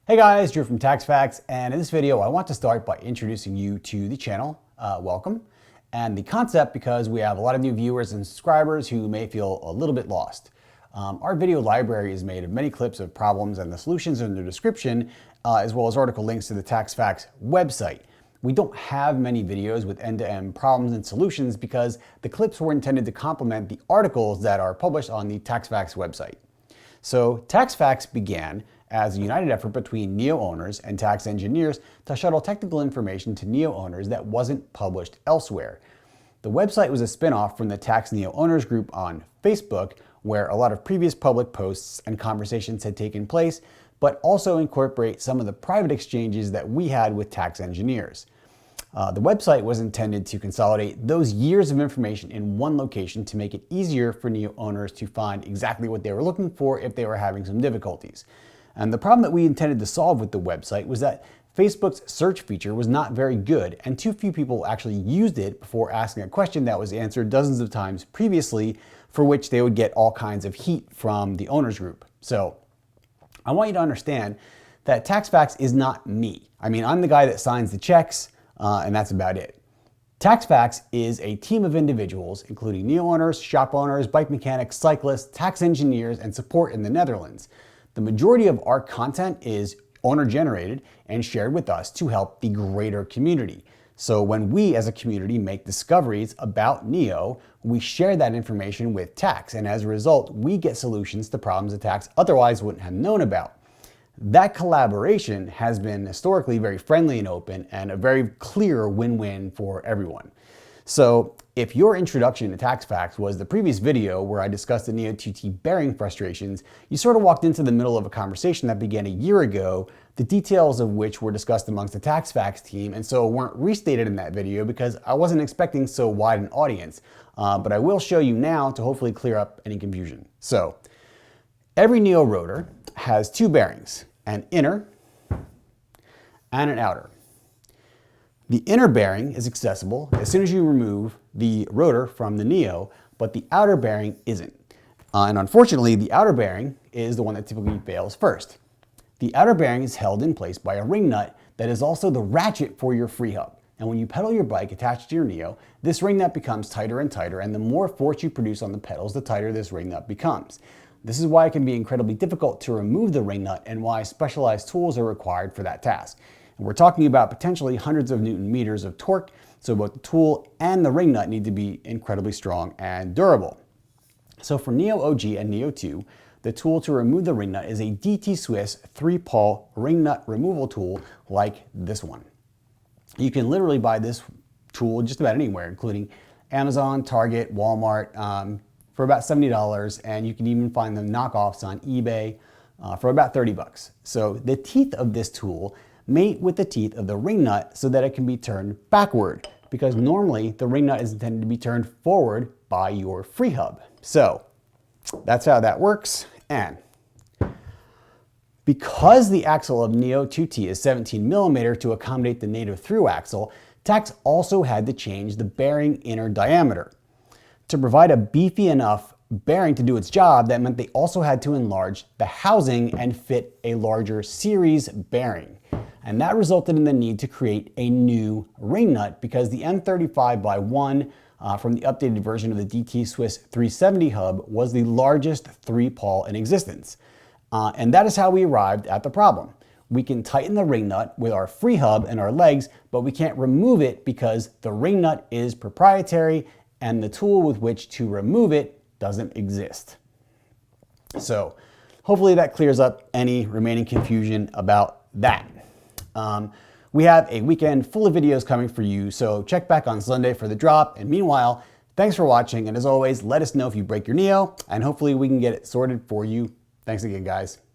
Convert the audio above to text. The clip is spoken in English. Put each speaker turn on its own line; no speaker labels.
Hey guys, Drew from TaxFacts, and in this video I want to start by introducing you to the channel. Welcome. And the concept, because we have a lot of new viewers and subscribers who may feel a little bit lost. Our video library is made of many clips of problems and the solutions in the description, as well as article links to the TaxFacts website. We don't have many videos with end-to-end problems and solutions because the clips were intended to complement the articles that are published on the TaxFacts website. So TaxFacts began as a united effort between NEO owners and tax engineers to shuttle technical information to NEO owners that wasn't published elsewhere. The website was a spin-off from the Tax NEO Owners group on Facebook, where a lot of previous public posts and conversations had taken place, but also incorporate some of the private exchanges that we had with tax engineers. The website was intended to consolidate those years of information in one location to make it easier for NEO owners to find exactly what they were looking for if they were having some difficulties. And the problem that we intended to solve with the website was that Facebook's search feature was not very good, and too few people actually used it before asking a question that was answered dozens of times previously, for which they would get all kinds of heat from the owners group. So I want you to understand that TaxFacts is not me. I mean, I'm the guy that signs the checks, and that's about it. TaxFacts is a team of individuals, including NEO owners, shop owners, bike mechanics, cyclists, tax engineers, and support in the Netherlands. The majority of our content is owner-generated and shared with us to help the greater community. So when we as a community make discoveries about NEO, we share that information with tax, and as a result, we get solutions to problems that tax otherwise wouldn't have known about. That collaboration has been historically very friendly and open, and a very clear win-win for everyone. So if your introduction to TaxFacts was the previous video where I discussed the NEO 2T bearing frustrations, you sort of walked into the middle of a conversation that began a year ago, the details of which were discussed amongst the TaxFacts team and so weren't restated in that video because I wasn't expecting so wide an audience. But I will show you now to hopefully clear up any confusion. So every NEO rotor has two bearings, an inner and an outer. The inner bearing is accessible as soon as you remove the rotor from the NEO, but the outer bearing isn't. And unfortunately, the outer bearing is the one that typically fails first. The outer bearing is held in place by a ring nut that is also the ratchet for your free hub. And when you pedal your bike attached to your NEO, this ring nut becomes tighter and tighter, and the more force you produce on the pedals, the tighter this ring nut becomes. This is why it can be incredibly difficult to remove the ring nut and why specialized tools are required for that task. And we're talking about potentially hundreds of Newton meters of torque, so both the tool and the ring nut need to be incredibly strong and durable. So for NEO OG and NEO 2, the tool to remove the ring nut is a DT Swiss 3-pawl ring nut removal tool like this one. You can literally buy this tool just about anywhere, including Amazon, Target, Walmart, for about $70, and you can even find them knockoffs on eBay for about 30 bucks. So the teeth of this tool mate with the teeth of the ring nut so that it can be turned backward, because normally the ring nut is intended to be turned forward by your free hub. So that's how that works. And because the axle of NEO 2T is 17 millimeter to accommodate the native through axle, Tax also had to change the bearing inner diameter. To provide a beefy enough bearing to do its job, that meant they also had to enlarge the housing and fit a larger series bearing. And that resulted in the need to create a new ring nut because the M35x1 from the updated version of the DT Swiss 370 hub was the largest 3-pawl in existence. And that is how we arrived at the problem. We can tighten the ring nut with our free hub and our legs, but we can't remove it because the ring nut is proprietary and the tool with which to remove it doesn't exist. So hopefully that clears up any remaining confusion about that. We have a weekend full of videos coming for you, so check back on Sunday for the drop. And meanwhile, thanks for watching, and as always, let us know if you break your NEO, and hopefully we can get it sorted for you. Thanks again, guys.